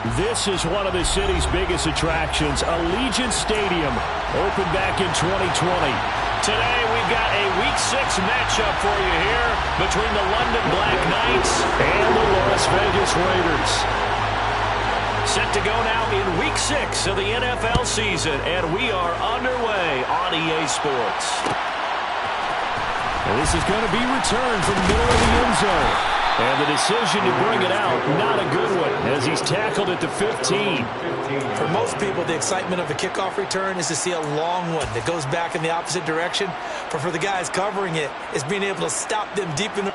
This is one of the city's biggest attractions, Allegiant Stadium, opened back in 2020. Today we've got a Week 6 matchup for you here between the London Black Knights and the Las Vegas Raiders. Set to go now in Week 6 of the NFL season, and we are underway on EA Sports. And this is going to be returned from the middle of the end zone. And the decision to bring it out, not a good one, as he's tackled at the 15. For most people, the excitement of a kickoff return is to see a long one that goes back in the opposite direction. But for the guys covering it, it's being able to stop them deep in the...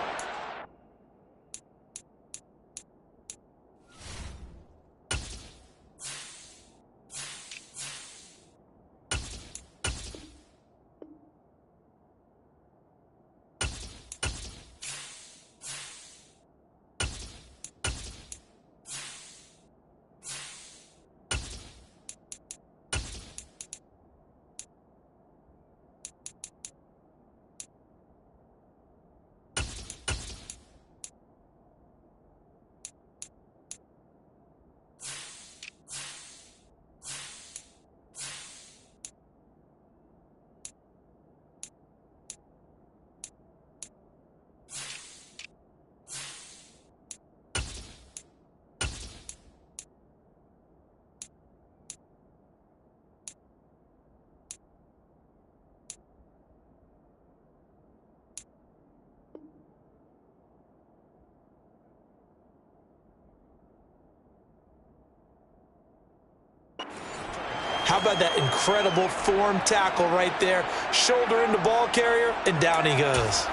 How about that incredible form tackle right there? Shoulder into ball carrier, and down he goes.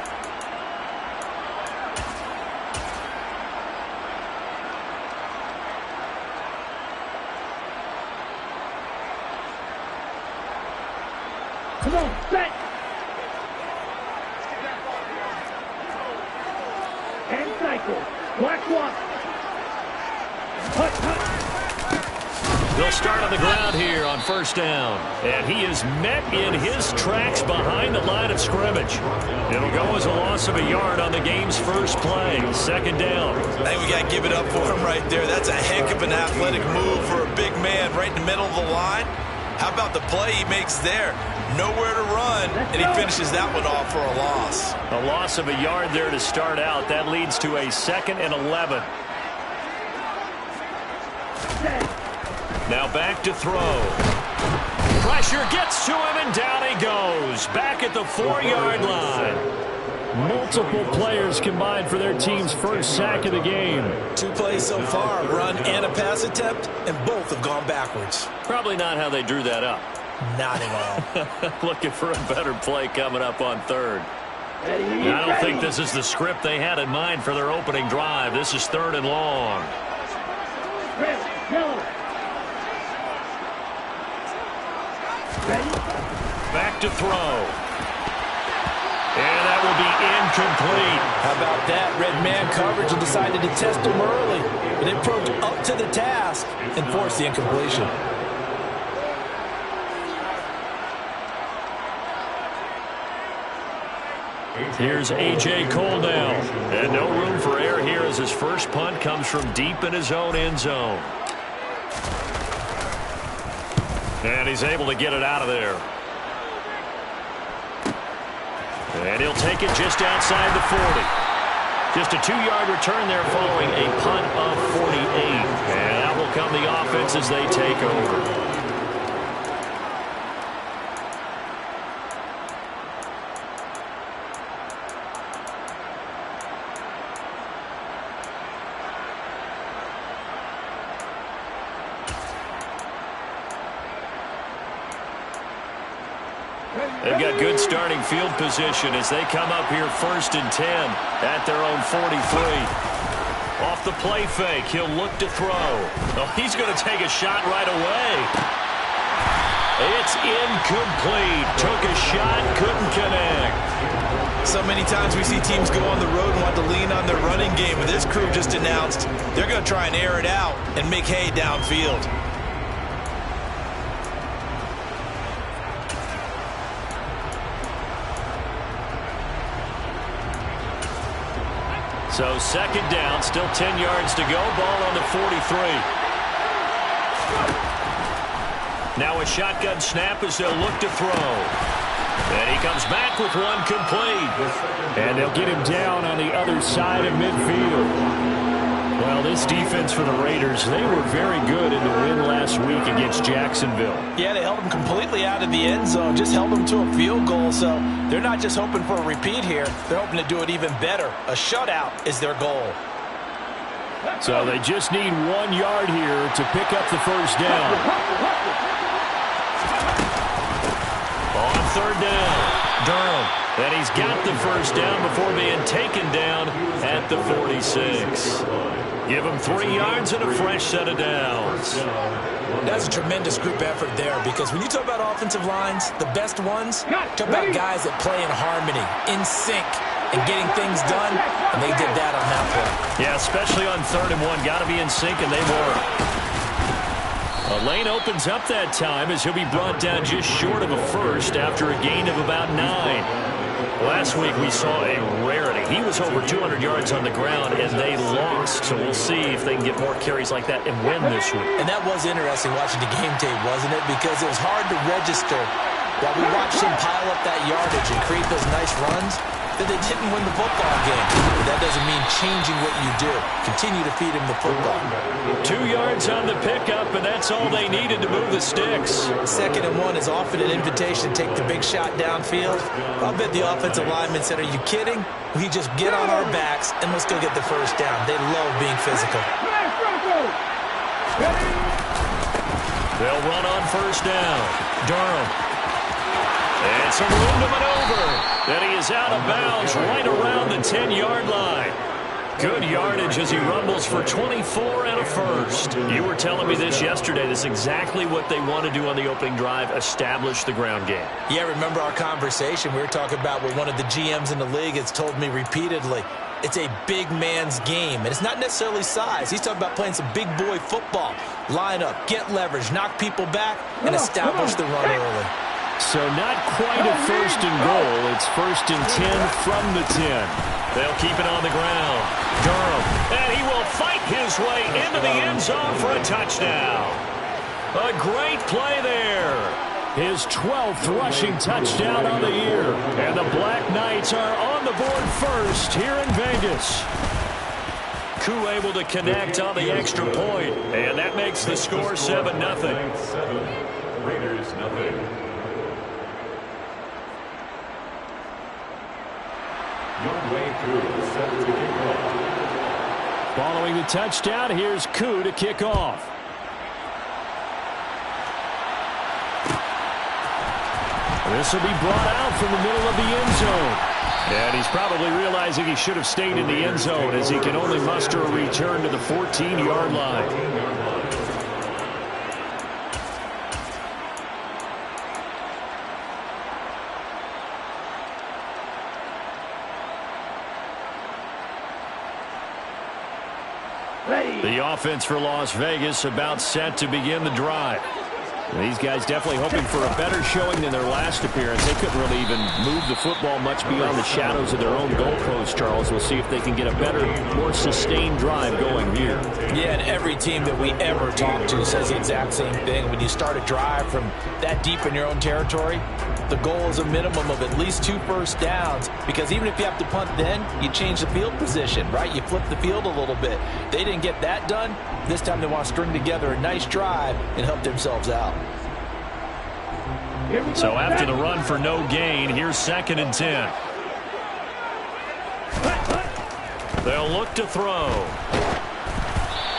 Come on, set! And cycle. Black one. Hut. They'll start on the ground here on first down. And he is met in his tracks behind the line of scrimmage. It'll go as a loss of a yard on the game's first play. Second down. I think we got to give it up for him right there. That's a heck of an athletic move for a big man right in the middle of the line. How about the play he makes there? Nowhere to run, and he finishes that one off for a loss. A loss of a yard there to start out. That leads to a 2nd and 11. Now back to throw. Pressure gets to him, and down he goes. Back at the 4-yard line. Multiple players combined for their team's first sack of the game. 2 plays so far, a run and a pass attempt, and both have gone backwards. Probably not how they drew that up. Not at all. Looking for a better play coming up on third. I don't think this is the script they had in mind for their opening drive. This is 3rd and long. Back to throw. And that will be incomplete. How about that? Red man coverage and decided to test him early. But it proved up to the task and forced the incompletion. Here's A.J. Cole now. And no room for error here as his first punt comes from deep in his own end zone. And he's able to get it out of there. And he'll take it just outside the 40. Just a 2-yard return there following a punt of 48. And out will come the offense as they take over. They've got good starting field position as they come up here 1st and 10 at their own 43. Off the play fake, he'll look to throw. Oh, he's going to take a shot right away. It's incomplete. Took a shot, couldn't connect. So many times we see teams go on the road and want to lean on their running game, but this crew just announced they're going to try and air it out and make hay downfield. So 2nd down, still 10 yards to go. Ball on the 43. Now a shotgun snap as they'll look to throw. And he comes back with one complete. And they'll get him down on the other side of midfield. Well, this defense for the Raiders, they were very good in the win last week against Jacksonville. Yeah, they held them completely out of the end zone, just held them to a field goal. So they're not just hoping for a repeat here. They're hoping to do it even better. A shutout is their goal. So they just need 1 yard here to pick up the first down. On third down, Durham. And he's got the first down before being taken down at the 46. Give him 3 yards and a fresh set of downs. That's a tremendous group effort there, because when you talk about offensive lines, the best ones, talk about guys that play in harmony, in sync, and getting things done, and they did that on that play. Yeah, especially on 3rd and 1. Got to be in sync, and they were. A lane opens up that time as he'll be brought down just short of a first after a gain of about 9. Last week we saw a rarity. He was over 200 yards on the ground, and they lost. So we'll see if they can get more carries like that and win this week. And that was interesting watching the game tape, wasn't it? Because it was hard to register while we watched him pile up that yardage and create those nice runs that they didn't win the football game. But that doesn't mean changing what you do. Continue to feed him the football. 2 yards on the pickup, and that's all they needed to move the sticks. 2nd and 1 is often an invitation to take the big shot downfield. I'll bet the offensive lineman said, "Are you kidding? We just get on our backs and let's go get the first down." They love being physical. They'll run on first down. Durham. And some room to maneuver. And he is out of bounds right around the 10-yard line. Good yardage as he rumbles for 24 and a first. You were telling me this yesterday. This is exactly what they want to do on the opening drive, establish the ground game. Yeah, remember our conversation? We were talking about what one of the GMs in the league has told me repeatedly. It's a big man's game, and it's not necessarily size. He's talking about playing some big boy football. Line up, get leverage, knock people back, and establish the run early. So not quite a 1st and goal. It's 1st and 10 from the 10. They'll keep it on the ground. Durham, and he will fight his way into the end zone for a touchdown. A great play there. His 12th rushing touchdown on the year. And the Black Knights are on the board first here in Vegas. Koo able to connect on the extra point, and that makes the score 7-0. Raiders nothing. Following the touchdown, here's Koo to kick off. This will be brought out from the middle of the end zone. And he's probably realizing he should have stayed in the end zone as he can only muster a return to the 14-yard line. The offense for Las Vegas about set to begin the drive. These guys definitely hoping for a better showing than their last appearance. They couldn't really even move the football much beyond the shadows of their own goalpost, Charles. We'll see if they can get a better, more sustained drive going here. Yeah, and every team that we ever talk to says the exact same thing. When you start a drive from that deep in your own territory, the goal is a minimum of at least 2 first downs, because even if you have to punt then, you change the field position, right? You flip the field a little bit. They didn't get that done. This time they want to string together a nice drive and help themselves out. So after the run for no gain, here's 2nd and 10. They'll look to throw.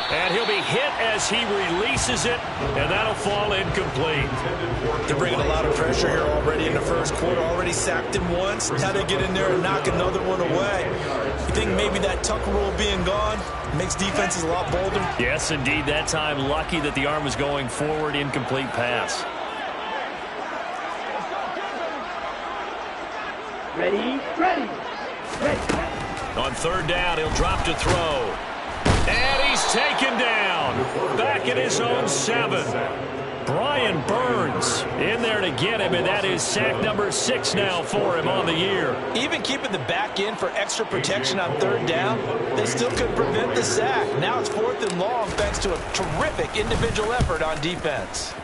And he'll be hit as he releases it, and that'll fall incomplete. They're bringing a lot of pressure here already in the first quarter. Already sacked him once. How they get in there and knock another one away. You think maybe that tuck rule being gone makes defenses a lot bolder? Yes, indeed. That time, lucky that the arm was going forward. Incomplete pass. Ready, ready, ready. On 3rd down, he'll drop to throw. And he's taken down. Back at his own 7. Brian Burns in there to get him, and that is sack number 6 now for him on the year. Even keeping the back in for extra protection on 3rd down, they still couldn't prevent the sack. Now it's 4th and long thanks to a terrific individual effort on defense.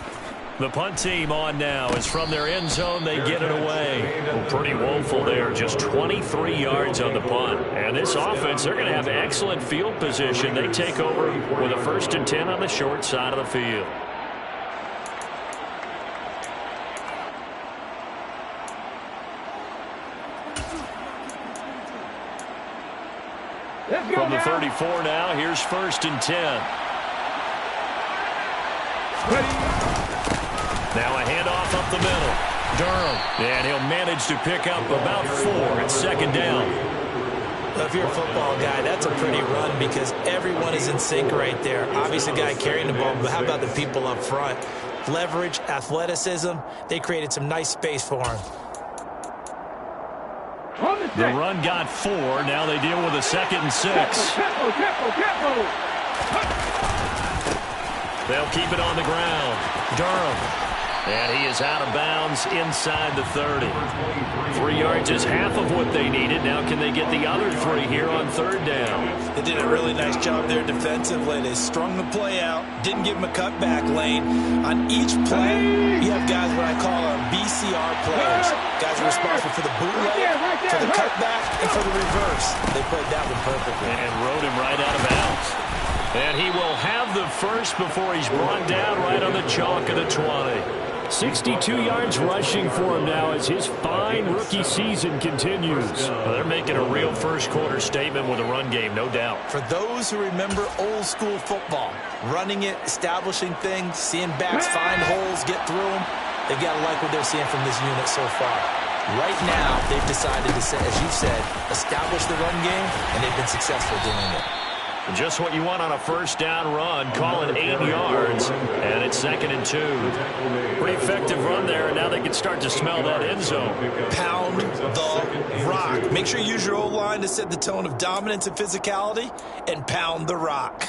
The punt team on now is from their end zone. They get it away. Well, pretty woeful there. Just 23 yards on the punt. And this offense, they're going to have excellent field position. They take over with a 1st and 10 on the short side of the field. From the 34 now, here's 1st and 10. Now a handoff up the middle. Durham. And he'll manage to pick up about 4 at 2nd down. Well, if you're a football guy, that's a pretty run because everyone is in sync right there. Obviously, the guy carrying the ball, but how about the people up front? Leverage, athleticism. They created some nice space for him. The run got 4. Now they deal with a 2nd and 6. They'll keep it on the ground. Durham. And he is out of bounds inside the 30. 3 yards is half of what they needed. Now can they get the other 3 here on 3rd down? They did a really nice job there defensively. They strung the play out, didn't give him a cutback lane. On each play, you have guys what I call BCR players. Guys are responsible for the bootleg, for the cutback, and for the reverse. They played that one perfectly. And rode him right out of bounds. And he will have the first before he's brought down right on the chalk of the 20. 62 yards rushing for him now as his fine rookie season continues. Well, they're making a real first-quarter statement with a run game, no doubt. For those who remember old-school football, running it, establishing things, seeing backs find holes, get through them, they've got to like what they're seeing from this unit so far. Right now, they've decided to, as you said, establish the run game, and they've been successful doing it. Just what you want on a 1st down run. Call it 8 yards, and it's 2nd and 2. Pretty effective run there, and now they can start to smell that end zone. Pound the rock. Make sure you use your O-line to set the tone of dominance and physicality, and pound the rock.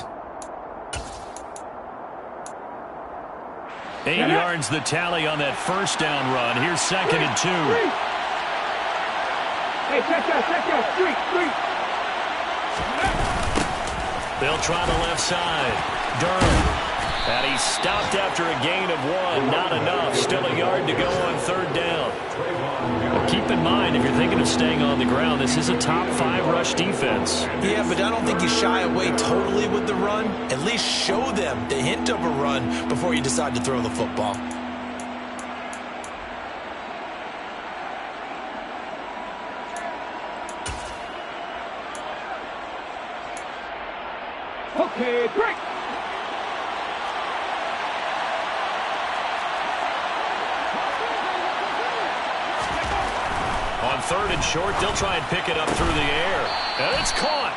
8 yards the tally on that 1st down run. Here's 2nd and 2. Hey, check out, street. They'll try the left side. Durham. And he's stopped after a gain of 1. Not enough. Still a yard to go on 3rd down. Well, keep in mind, if you're thinking of staying on the ground, this is a top 5 rush defense. Yeah, but I don't think you shy away totally with the run. At least show them the hint of a run before you decide to throw the football. Okay, break. On 3rd and short, they'll try and pick it up through the air. And it's caught.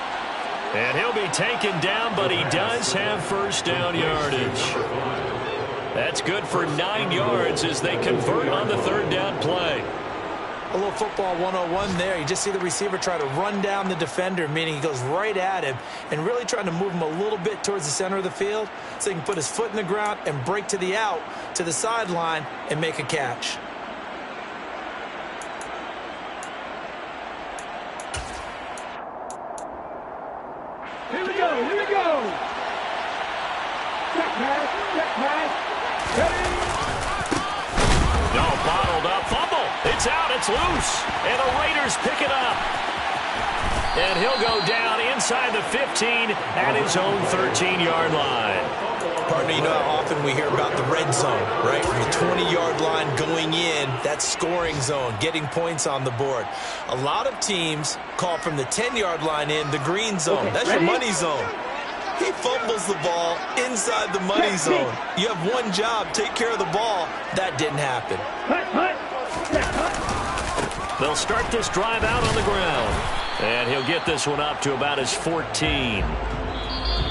And he'll be taken down, but he does have 1st down yardage. That's good for 9 yards as they convert on the 3rd down play. A little football 101 there. You just see the receiver try to run down the defender, meaning he goes right at him and really trying to move him a little bit towards the center of the field so he can put his foot in the ground and break to the out, to the sideline, and make a catch. Here we go. Check pass. Ready. No, bottled up, fumble. It's out, it's loose. And the Raiders pick it up. And he'll go down inside the 15 at his own 13-yard line. Partner, you know how often we hear about the red zone, right? From the 20-yard line going in, that scoring zone, getting points on the board. A lot of teams call from the 10-yard line in the green zone. Okay, that's ready? your money zone. He fumbles the ball inside the money zone. You have one job, take care of the ball. That didn't happen. They'll start this drive out on the ground. And he'll get this one up to about his 14.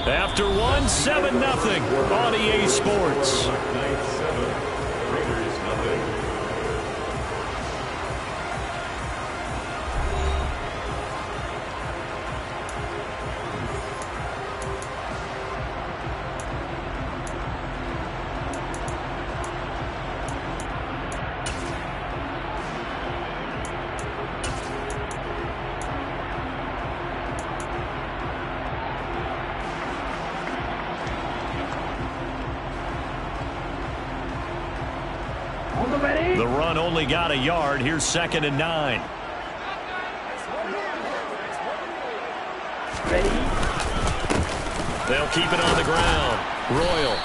After 1, 7-0 on EA Sports. Raiders nothing. On the ready. The run only got a yard. Here's 2nd and 9. Ready. They'll keep it on the ground. Royal.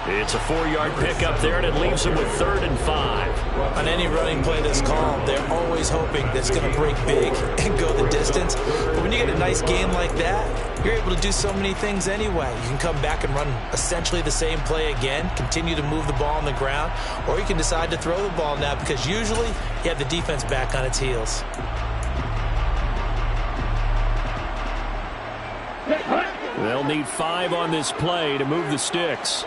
It's a 4-yard pickup there, and it leaves them with 3rd and 5. On any running play that's called, they're always hoping that it's going to break big and go the distance. But when you get a nice game like that, you're able to do so many things anyway. You can come back and run essentially the same play again, continue to move the ball on the ground, or you can decide to throw the ball now because usually you have the defense back on its heels. They'll need 5 on this play to move the sticks.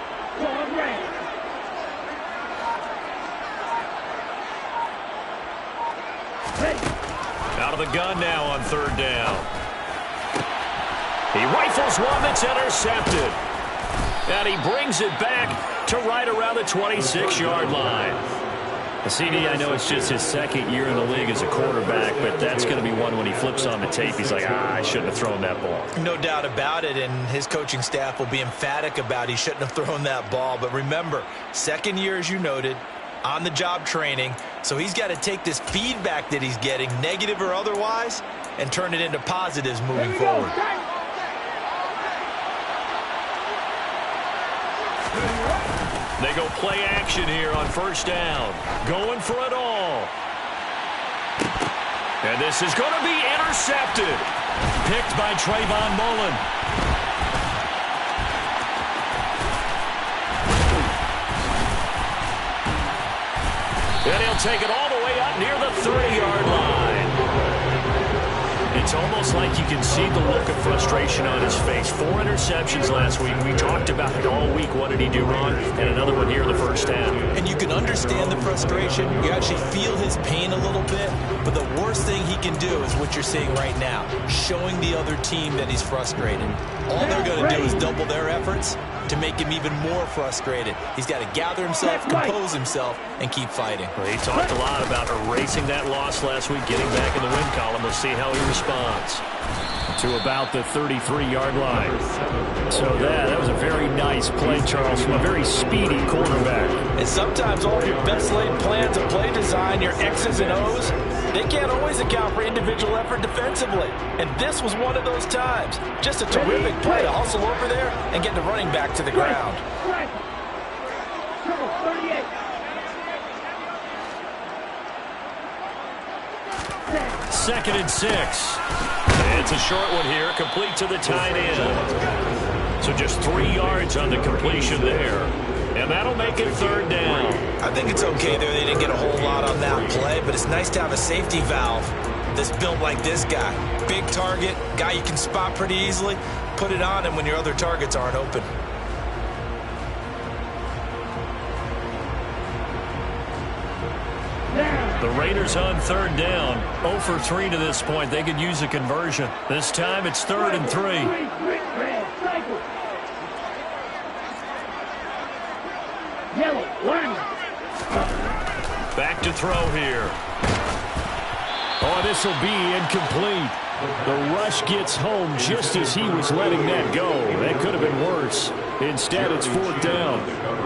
Out of the gun now on 3rd down. He rifles one that's intercepted. And he brings it back to right around the 26-yard line. CD, I know it's just his 2nd year in the league as a quarterback, but that's going to be one when he flips on the tape. He's like, I shouldn't have thrown that ball. No doubt about it, and his coaching staff will be emphatic about he shouldn't have thrown that ball. But remember, 2nd year, as you noted, on-the-job training, so he's got to take this feedback that he's getting, negative or otherwise, and turn it into positives moving forward. They go play action here on 1st down. Going for it all. And this is going to be intercepted. Picked by Trayvon Mullen. And he'll take it all the way up near the 30-yard line. It's almost like you can see the look of frustration on his face. 4 interceptions last week. We talked about it all week. What did he do wrong? And another one here in the 1st half. And you can understand the frustration. You actually feel his pain a little bit. But the worst thing he can do is what you're seeing right now, showing the other team that he's frustrated. All they're going to do is double their efforts to make him even more frustrated. He's got to gather himself, compose himself, and keep fighting. Well, he talked a lot about erasing that loss last week, getting back in the win column. We'll see how he responds. To about the 33-yard line. So that was a very nice play, Charles, from a very speedy quarterback. And sometimes all of your best laid plans of play design, your X's and O's, they can't always account for individual effort defensively. And this was one of those times. Just a terrific play to hustle over there and get the running back to the ground. 2nd and 6. It's a short one here, complete to the tight end. So just 3 yards on the completion there. And that'll make it 3rd down. I think it's okay there. They didn't get a whole lot on that play, but it's nice to have a safety valve that's built like this guy. Big target, guy you can spot pretty easily. Put it on him when your other targets aren't open. The Raiders on 3rd down. 0 for 3 to this point. They could use a conversion. This time it's 3rd and 3. Back to throw here. Oh, this will be incomplete. The rush gets home just as he was letting that go. That could have been worse. Instead, it's 4th down.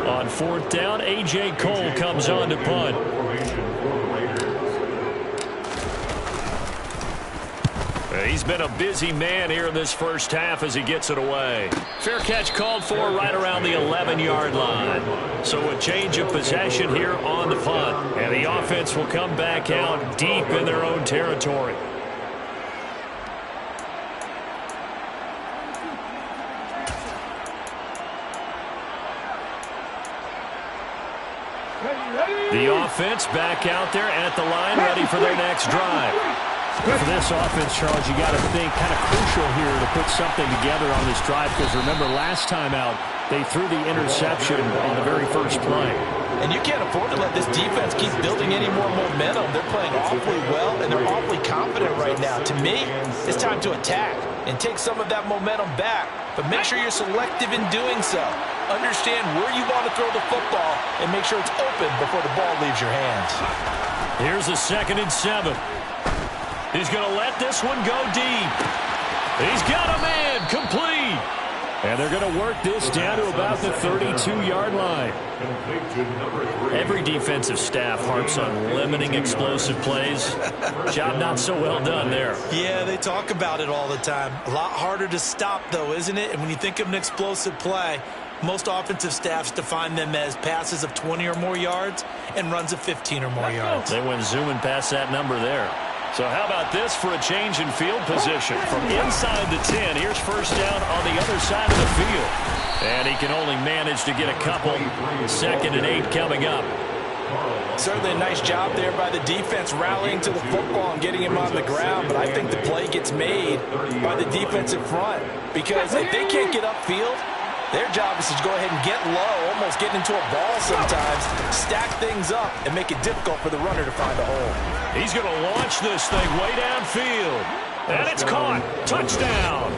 On 4th down, A.J. Cole comes on to punt. He's been a busy man here in this 1st half as he gets it away. Fair catch called for right around the 11-yard line. So a change of possession here on the punt. And the offense will come back out deep in their own territory. The offense back out there at the line, ready for their next drive. For this offense, Charles, you got to think kind of crucial here to put something together on this drive, because remember last time out they threw the interception on the very first play. And you can't afford to let this defense keep building any more momentum. They're playing awfully well, and they're awfully confident right now. To me, it's time to attack and take some of that momentum back. But make sure you're selective in doing so. Understand where you want to throw the football and make sure it's open before the ball leaves your hands. Here's a 2nd and 7. He's going to let this one go deep. He's got a man complete. And they're going to work this down to about the 32-yard line. Every defensive staff harps on limiting explosive plays. Job not so well done there. Yeah, they talk about it all the time. A lot harder to stop, though, isn't it? And when you think of an explosive play, most offensive staffs define them as passes of 20 or more yards and runs of 15 or more yards. They went zooming past that number there. So how about this for a change in field position? From inside the 10, here's first down on the other side of the field. And he can only manage to get a couple. 2nd and 8 coming up. Certainly a nice job there by the defense rallying to the football and getting him on the ground. But I think the play gets made by the defensive front. Because if they can't get upfield, their job is to go ahead and get low, almost get into a ball sometimes, stack things up, and make it difficult for the runner to find a hole. He's going to launch this thing way downfield. And it's caught. Touchdown.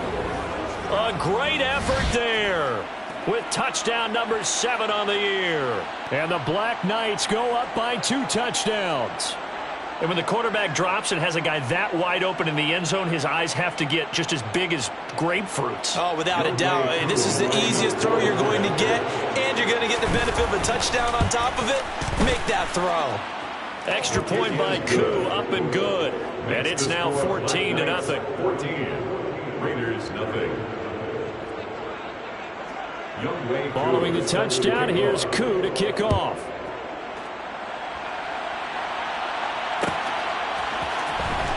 A great effort there with touchdown number 7 on the year. And the Black Knights go up by 2 touchdowns. And when the quarterback drops and has a guy that wide open in the end zone, his eyes have to get just as big as grapefruits. Oh, without a doubt. This is the easiest throw you're going to get, and you're going to get the benefit of a touchdown on top of it. Make that throw. Extra point by Koo, up and good. And it's now 14-0. 14. Raiders, nothing. Following the touchdown, here's Koo to kick off.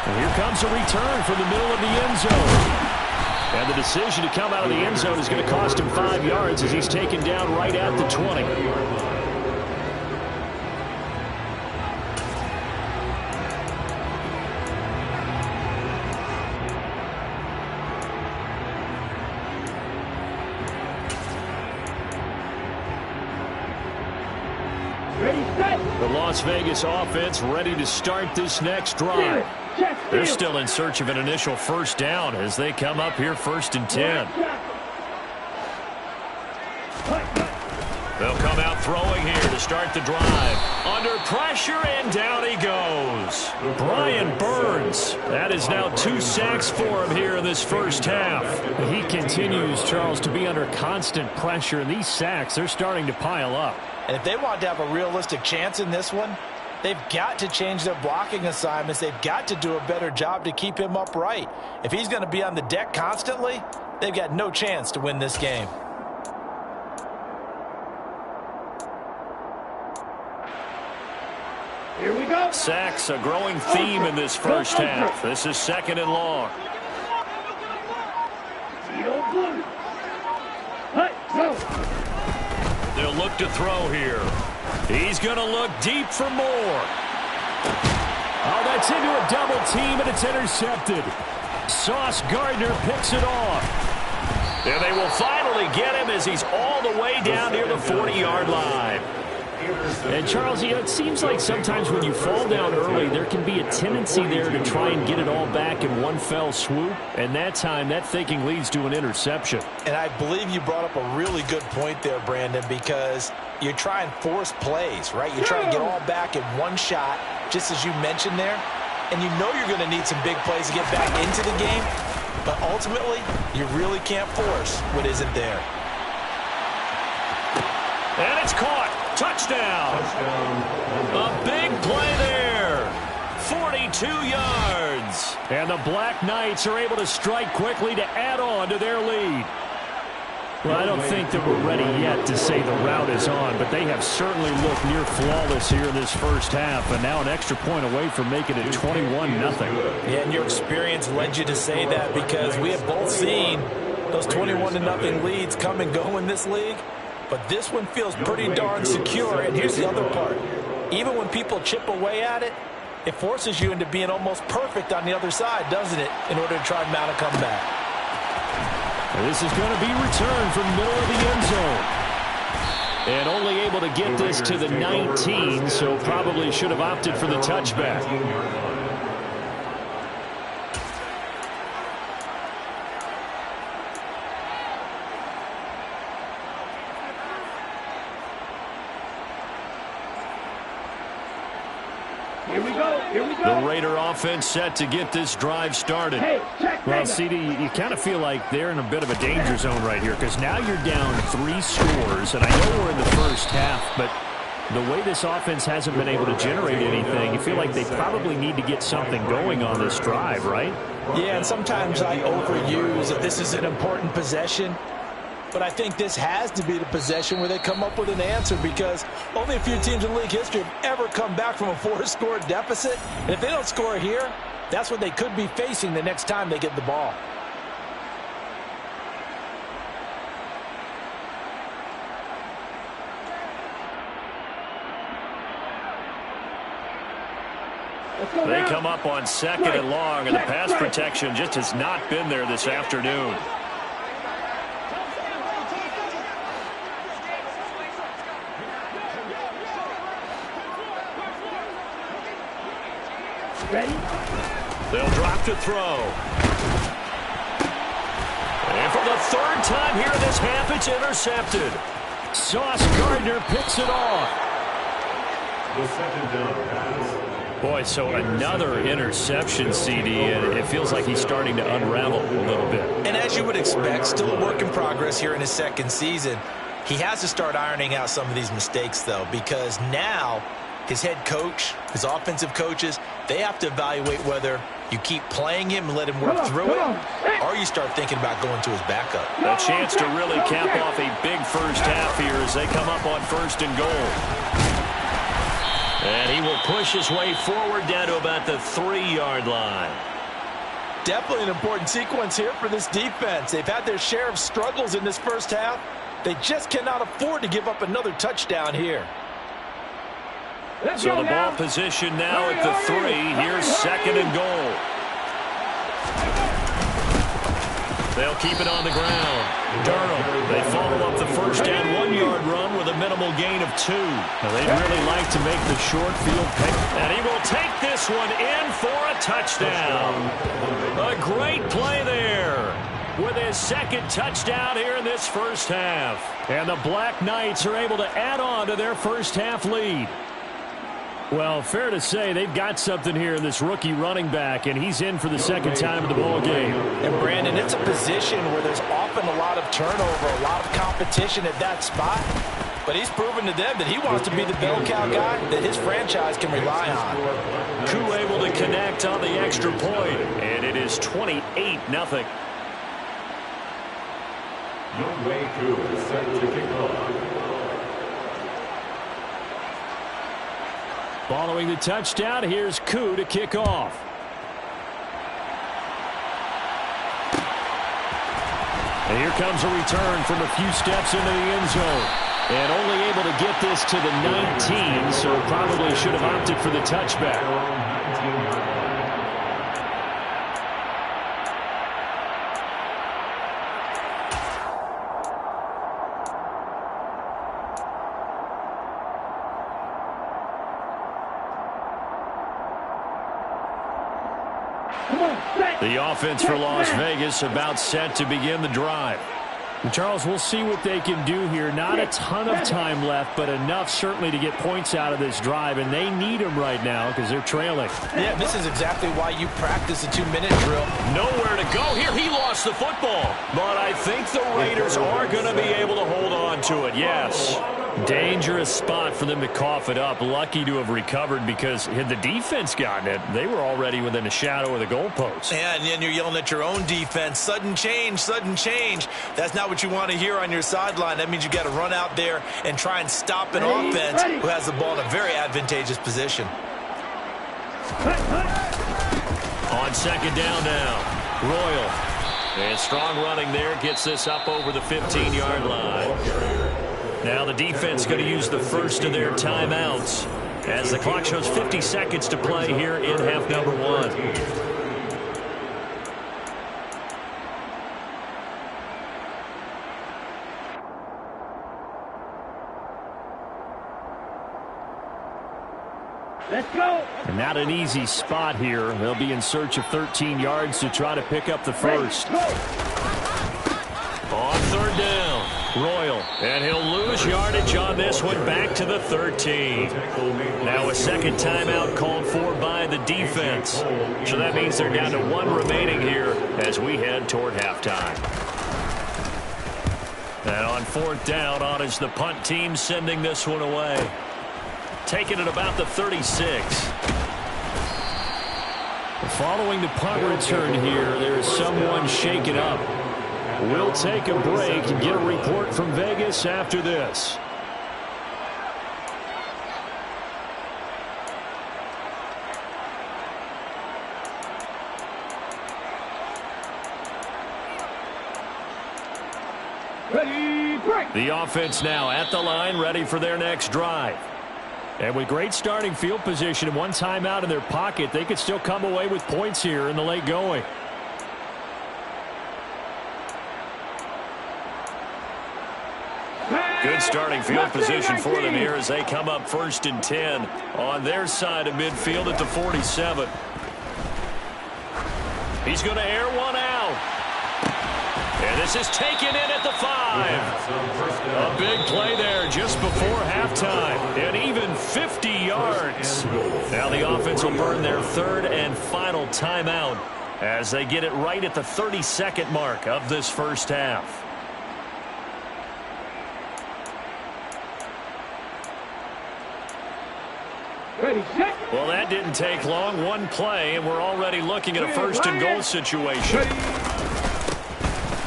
And here comes a return from the middle of the end zone. And the decision to come out of the end zone is going to cost him 5 yards as he's taken down right at the 20. The Las Vegas offense ready to start this next drive. They're still in search of an initial first down as they come up here 1st and 10. They'll come out throwing here to start the drive. Under pressure, and down he goes. Brian Burns. That is now 2 sacks for him here in this first half. He continues, Charles, to be under constant pressure, and these sacks, they're starting to pile up. And if they want to have a realistic chance in this one, they've got to change their blocking assignments. They've got to do a better job to keep him upright. If he's going to be on the deck constantly, they've got no chance to win this game. Here we go. Sacks, a growing theme in this first half. This is 2nd and long. They'll look to throw here. He's going to look deep for more. Oh, that's into a double team, and it's intercepted. Sauce Gardner picks it off. And they will finally get him as he's all the way down near the 40-yard line. And, Charles, you know, it seems like sometimes when you fall down early, there can be a tendency there to try and get it all back in one fell swoop. And that time, that thinking leads to an interception. And I believe you brought up a really good point there, Brandon, because you try and force plays, right? You try and get all back in one shot, just as you mentioned there. And you know you're going to need some big plays to get back into the game. But ultimately, you really can't force what isn't there. And it's caught. Touchdown. A big play there. 42 yards. And the Black Knights are able to strike quickly to add on to their lead. Well, I don't think that we're ready yet to say the route is on, but they have certainly looked near flawless here in this first half, and now an extra point away from making it 21-0. Yeah, and your experience led you to say that because we have both seen those 21-0 leads come and go in this league. But this one feels pretty darn secure, and here's the other part. Even when people chip away at it, it forces you into being almost perfect on the other side, doesn't it, in order to try and mount a comeback. And this is going to be returned from the middle of the end zone. And only able to get this to the 19, so probably should have opted for the touchback. Here we go. Here we go. The Raider offense set to get this drive started. Hey, check. Well, CD, you kind of feel like they're in a bit of a danger zone right here because now you're down 3 scores, and I know we're in the first half, but the way this offense hasn't been able to generate anything, you feel like they probably need to get something going on this drive, right? Yeah, and sometimes I overuse that this is an important possession. But I think this has to be the possession where they come up with an answer because only a few teams in league history have ever come back from a 4-score deficit. And if they don't score here, that's what they could be facing the next time they get the ball. They come up on 2nd and long, and the pass protection just has not been there this afternoon. Ready? They'll drop to throw. And for the 3rd time here in this half, it's intercepted. Sauce Gardner picks it off. The second down pass. Boy, so another interception, CD, and it feels like he's starting to unravel a little bit. And as you would expect, still a work in progress here in his 2nd season. He has to start ironing out some of these mistakes, though, because now his head coach, his offensive coaches, they have to evaluate whether you keep playing him and let him work through it, or you start thinking about going to his backup. A chance to really cap off a big first half here as they come up on 1st and goal. And he will push his way forward down to about the 3-yard line. Definitely an important sequence here for this defense. They've had their share of struggles in this first half. They just cannot afford to give up another touchdown here. So the ball position now at the 3. Here's 2nd and goal. They'll keep it on the ground. Durham, they follow up the first and 1-yard run with a minimal gain of 2. Now, they'd really like to make the short field pick. And he will take this one in for a touchdown. A great play there with his 2nd touchdown here in this first half. And the Black Knights are able to add on to their first half lead. Well, fair to say they've got something here in this rookie running back, and he's in for the 2nd time of the ball game. And, Brandon, it's a position where there's often a lot of turnover, a lot of competition at that spot. But he's proven to them that he wants to be the bell cow guy that his franchise can rely on. Koo able to connect on the extra point, and it is 28-0. Young Wei Koo is set to kick off. Following the touchdown, here's Koo to kick off. And here comes a return from a few steps into the end zone. And only able to get this to the 19, so probably should have opted for the touchback. The offense for Las Vegas about set to begin the drive. Charles, we'll see what they can do here. Not a ton of time left, but enough certainly to get points out of this drive, and they need them right now because they're trailing. Yeah, this is exactly why you practice a 2-minute drill. Nowhere to go here. He lost the football. But I think the Raiders are going to be able to hold on to it, yes. Dangerous spot for them to cough it up. Lucky to have recovered because had the defense gotten it, they were already within a shadow of the goalpost. Yeah, and then you're yelling at your own defense. Sudden change, sudden change. That's not what you want to hear on your sideline. That means you got to run out there and try and stop an offense who has the ball in a very advantageous position. On 2nd down now, Royal. And strong running there gets this up over the 15-yard line. Now the defense going to use the first of their timeouts as the clock shows 50 seconds to play here in half number 1. Let's go. And not an easy spot here. They'll be in search of 13 yards to try to pick up the first. On 3rd down. Royal, and he'll lose yardage on this one back to the 13. Now a second timeout called for by the defense. So that means they're down to 1 remaining here as we head toward halftime. And on 4th down, on is the punt team sending this one away. Taking it about the 36. Following the punt return here, there is someone shaken up. We'll take a break and get a report from Vegas after this. Ready, break. The offense now at the line, ready for their next drive. And with great starting field position and 1 timeout in their pocket, they could still come away with points here in the late going. Good starting field position for them here as they come up 1st and 10 on their side of midfield at the 47. He's going to air one out. And this is taken in at the 5. A big play there just before halftime. And even 50 yards. Now the offense will burn their 3rd and final timeout as they get it right at the 32nd mark of this first half. Ready, set. Well, that didn't take long. 1 play, and we're already looking at a 1st and goal situation.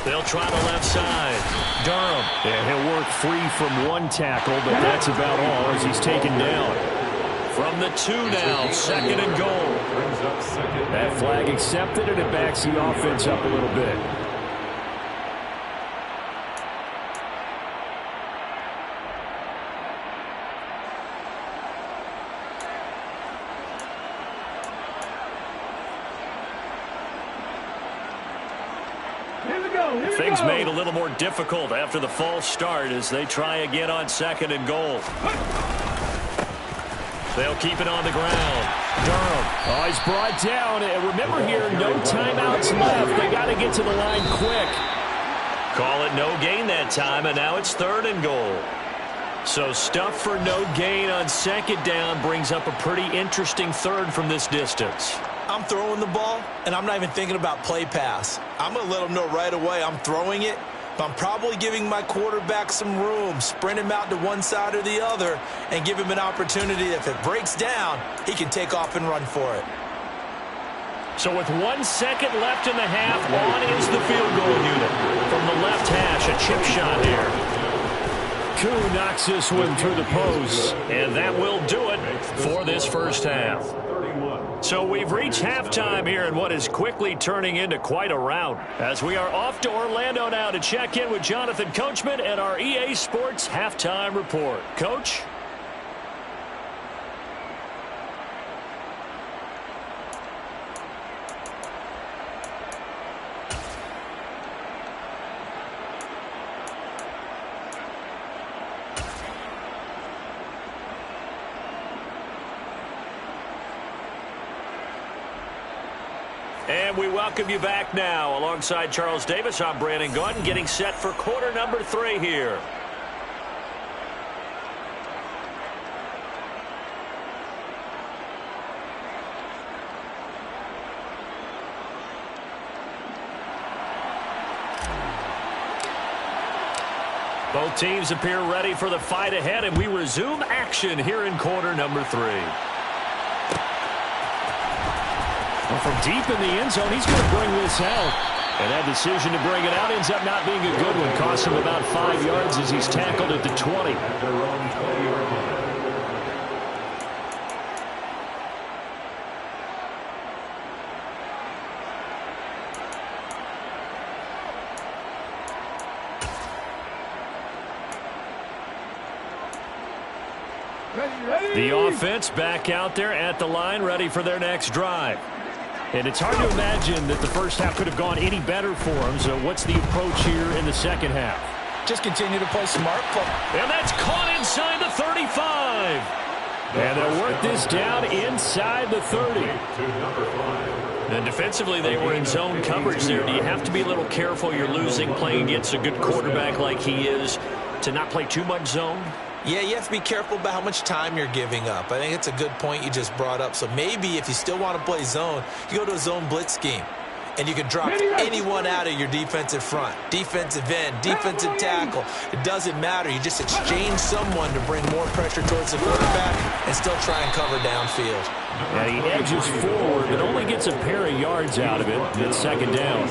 They'll try the left side. Durham. And he'll work free from 1 tackle, but that's about all as he's taken down. From the 2 now, 2nd and goal. That flag accepted, and it backs the offense up a little bit. Things made a little more difficult after the false start as they try again on 2nd and goal. They'll keep it on the ground. Durham. Oh, he's brought down. And remember here, no timeouts left. They got to get to the line quick. Call it no gain that time, and now it's 3rd and goal. So stuff for no gain on 2nd down brings up a pretty interesting 3rd from this distance. I'm throwing the ball, and I'm not even thinking about play pass. I'm going to let them know right away I'm throwing it, but I'm probably giving my quarterback some room, sprint him out to one side or the other, and give him an opportunity that if it breaks down, he can take off and run for it. So with 1 second left in the half, on is the field goal unit. From the left hash, a chip shot here. Koo knocks this one through the post. And that will do it for this first half. So we've reached halftime here in what is quickly turning into quite a rout. As we are off to Orlando now to check in with Jonathan Coachman and our EA Sports Halftime Report. Coach? And we welcome you back now. Alongside Charles Davis, I'm Brandon Gaudin, getting set for quarter number 3 here. Both teams appear ready for the fight ahead, and we resume action here in quarter number 3. Well, from deep in the end zone, he's going to bring this out. And that decision to bring it out ends up not being a good one. Cost him about 5 yards as he's tackled at the 20. The offense back out there at the line, ready for their next drive. And it's hard to imagine that the first half could have gone any better for them. So what's the approach here in the second half? Just continue to play smart football. And that's caught inside the 35. And they'll work this down inside the 30. And defensively, they were in zone coverage there. Do you have to be a little careful? You're losing, playing against a good quarterback like he is, to not play too much zone? Yeah, you have to be careful about how much time you're giving up. I think it's a good point you just brought up. So maybe if you still want to play zone, you go to a zone blitz scheme. And you can drop anyone out of your defensive front. Defensive end, defensive tackle. It doesn't matter. You just exchange someone to bring more pressure towards the quarterback and still try and cover downfield. And he edges forward, but only gets a pair of yards out of it. It's second down.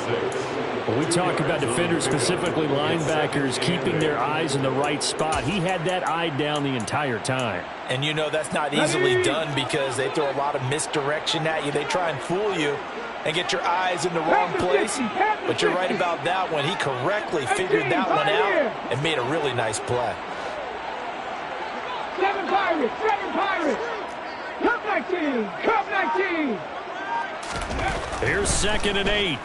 When we talk about defenders, specifically linebackers, keeping their eyes in the right spot, he had that eye down the entire time. And you know that's not easily done because they throw a lot of misdirection at you. They try and fool you and get your eyes in the wrong place. But you're right about that one. He correctly figured that one out and made a really nice play. 7 Pirates, 7 Pirates. Cup 19, Cup 19. Here's 2nd and 8.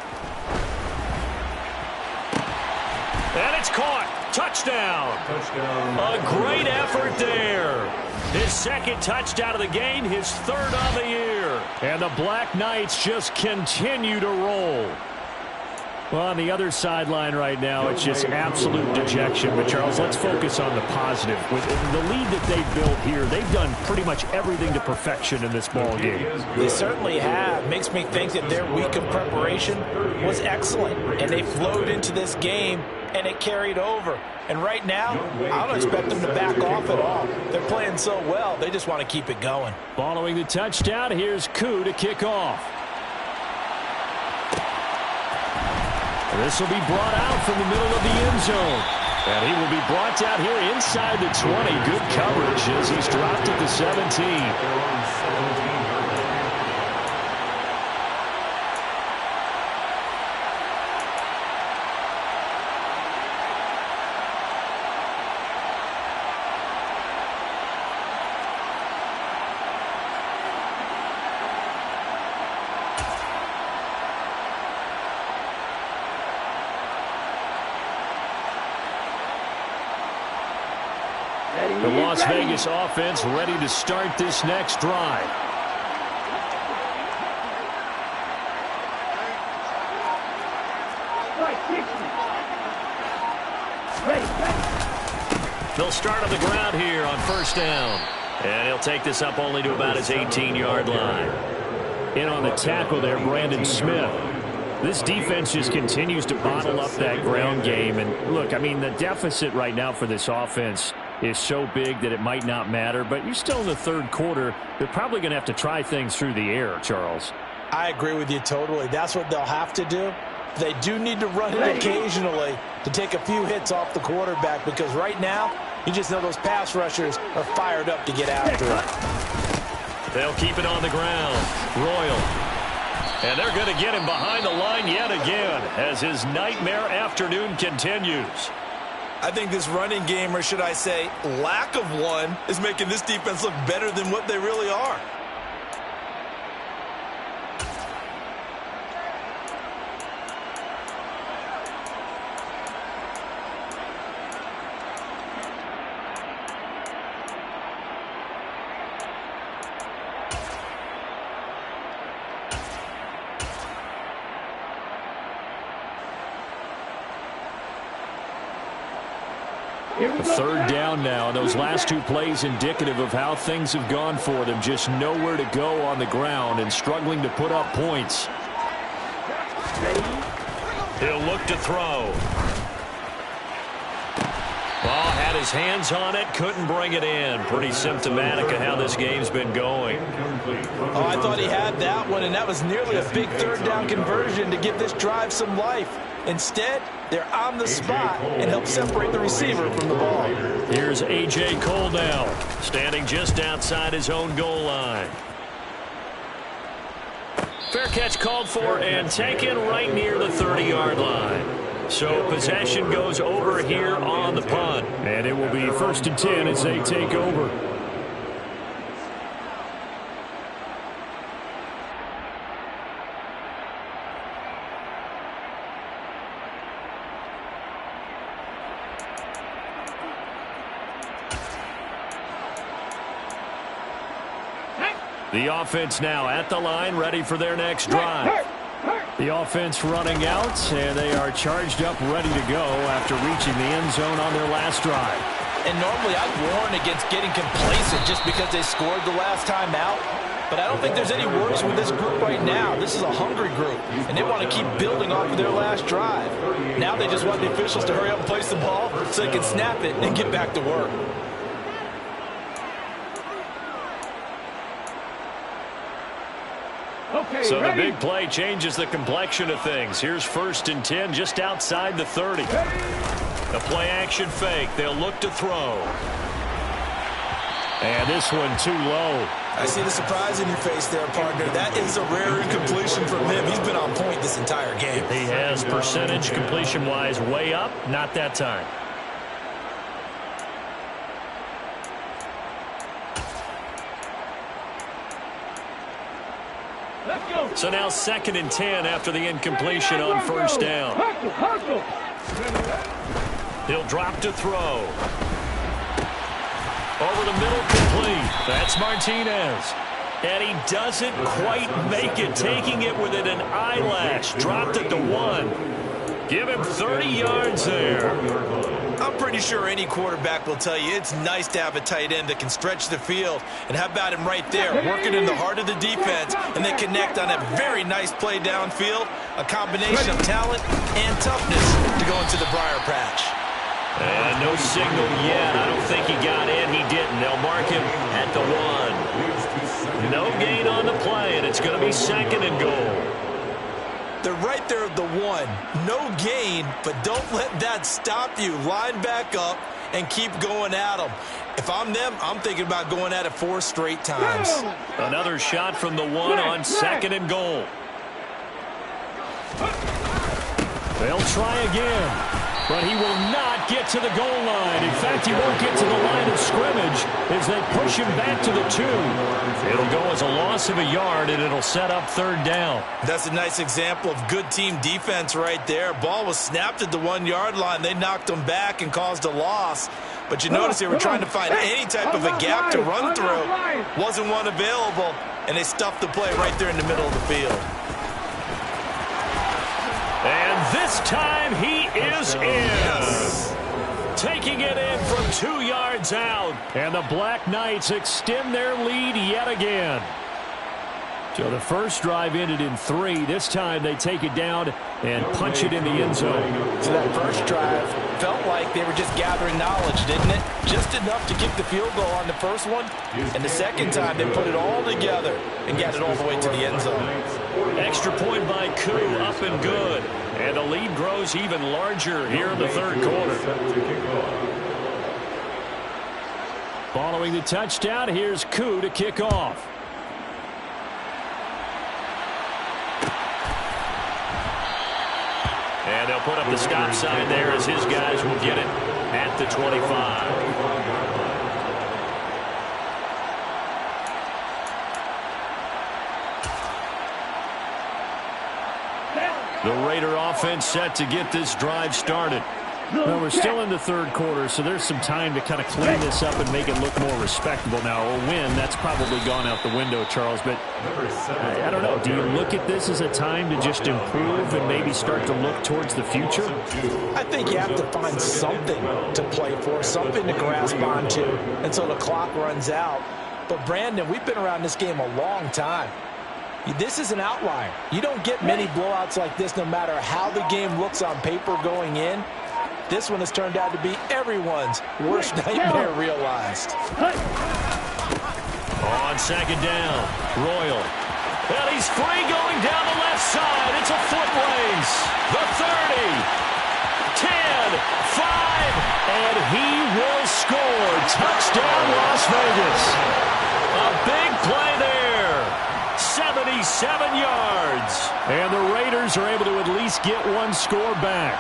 And it's caught. Touchdown. A great effort there. His second touchdown of the game, his 3rd of the year. And the Black Knights just continue to roll. Well, on the other sideline right now, it's just absolute dejection. But, Charles, let's focus on the positive. With the lead that they've built here, they've done pretty much everything to perfection in this ball game. They certainly have. Makes me think that their week of preparation was excellent. And they flowed into this game, and it carried over. And right now, I don't expect them to back off at all. They're playing so well, they just want to keep it going. Following the touchdown, here's Koo to kick off. This will be brought out from the middle of the end zone. And he will be brought down here inside the 20. Good coverage as he's dropped at the 17. The Las Vegas offense ready to start this next drive. They'll start on the ground here on 1st down. And he'll take this up only to about his 18-yard line. In on the tackle there, Brandon Smith. This defense just continues to bottle up that ground game. And look, I mean, the deficit right now for this offense is so big that it might not matter. But you're still in the 3rd quarter. They're probably going to have to try things through the air, Charles. I agree with you totally. That's what they'll have to do. They do need to run it occasionally to take a few hits off the quarterback because right now, you just know those pass rushers are fired up to get after it. They'll keep it on the ground. Royal. And they're going to get him behind the line yet again as his nightmare afternoon continues. I think this running game, or should I say lack of one, is making this defense look better than what they really are. A 3rd down now, and those last 2 plays indicative of how things have gone for them. Just nowhere to go on the ground and struggling to put up points. He'll look to throw. Ball had his hands on it, couldn't bring it in. Pretty symptomatic of how this game's been going. Oh, I thought he had that one, and that was nearly a big 3rd down conversion to give this drive some life. Instead, they're on the spot and help separate the receiver from the ball. Here's A.J. Cole now, standing just outside his own goal line. Fair catch called for and taken right near the 30-yard line. So possession goes over here on the punt. And it will be 1st and 10 as they take over. The offense now at the line, ready for their next drive. The offense running out, and they are charged up, ready to go after reaching the end zone on their last drive. And normally I'd warn against getting complacent just because they scored the last time out. But I don't think there's any worries with this group right now. This is a hungry group, and they want to keep building off of their last drive. Now they just want the officials to hurry up and place the ball so they can snap it and get back to work. Okay, so ready? the big play changes the complexion of things. Here's 1st and 10 just outside the 30. The play action fake. They'll look to throw. And this one too low. I see the surprise in your face there, partner. That is a rare incompletion from him. He's been on point this entire game. He has percentage completion-wise way up. Not that time. Let's go. So now 2nd and 10 after the incompletion on 1st down. Hustle. He'll drop to throw. Over the middle, complete. That's Martinez. And he doesn't quite make it, taking it within an eyelash. Dropped it to 1. Give him 30 yards there. I'm pretty sure any quarterback will tell you it's nice to have a tight end that can stretch the field. And how about him right there, working in the heart of the defense, and then connect on a very nice play downfield, a combination of talent and toughness to go into the briar patch. And no signal yet. I don't think he got in. He didn't. They'll mark him at the 1. No gain on the play, and it's going to be 2nd and goal. They're right there at the 1. No gain, but don't let that stop you. Line back up and keep going at them. If I'm them, I'm thinking about going at it 4 straight times. Another shot from the 1 on 2nd and goal. They'll try again. But he will not get to the goal line. In fact, he won't get to the line of scrimmage as they push him back to the 2. It'll go as a loss of a yard, and it'll set up 3rd down. That's a nice example of good team defense right there. Ball was snapped at the 1-yard line. They knocked him back and caused a loss. But you notice they were trying to find any type of a gap to run through. Wasn't one available, and they stuffed the play right there in the middle of the field. And this time he is in. Yes. Taking it in from 2 yards out. And the Black Knights extend their lead yet again. So the first drive ended in 3. This time they take it down and punch it in the end zone. So that first drive felt like they were just gathering knowledge, didn't it? Just enough to kick the field goal on the first one. And the second time they put it all together and got it all the way to the end zone. Extra point by Koo, up and good. And the lead grows even larger here in the 3rd quarter. Following the touchdown, here's Koo to kick off. And they'll put up the stop sign there as his guys will get it at the 25. The Raider offense set to get this drive started. Well, we're still in the 3rd quarter, so there's some time to kind of clean this up and make it look more respectable. Now, a win, that's probably gone out the window, Charles, but I don't know. Do you look at this as a time to just improve and maybe start to look towards the future? I think you have to find something to play for, something to grasp onto until the clock runs out. But, Brandon, we've been around this game a long time. This is an outlier. You don't get many blowouts like this no matter how the game looks on paper going in. This one has turned out to be everyone's worst nightmare realized. On 2nd down, Royal. And he's free going down the left side. It's a foot race. The 30, 10, 5, and he will score. Touchdown, Las Vegas. A big play there. 77 yards. And the Raiders are able to at least get one score back.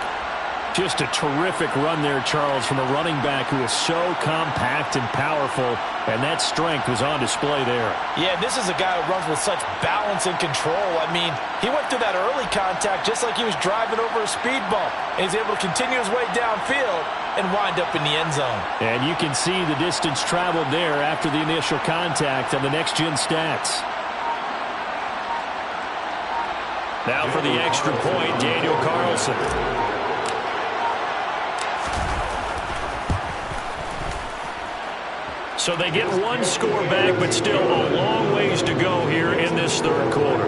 Just a terrific run there, Charles, from a running back who is so compact and powerful, and that strength was on display there. Yeah, this is a guy who runs with such balance and control. I mean, he went through that early contact just like he was driving over a speed bump, and he's able to continue his way downfield and wind up in the end zone. And you can see the distance traveled there after the initial contact on the next-gen stats. Now for the extra point, Daniel Carlson. So they get one score back, but still a long ways to go here in this third quarter.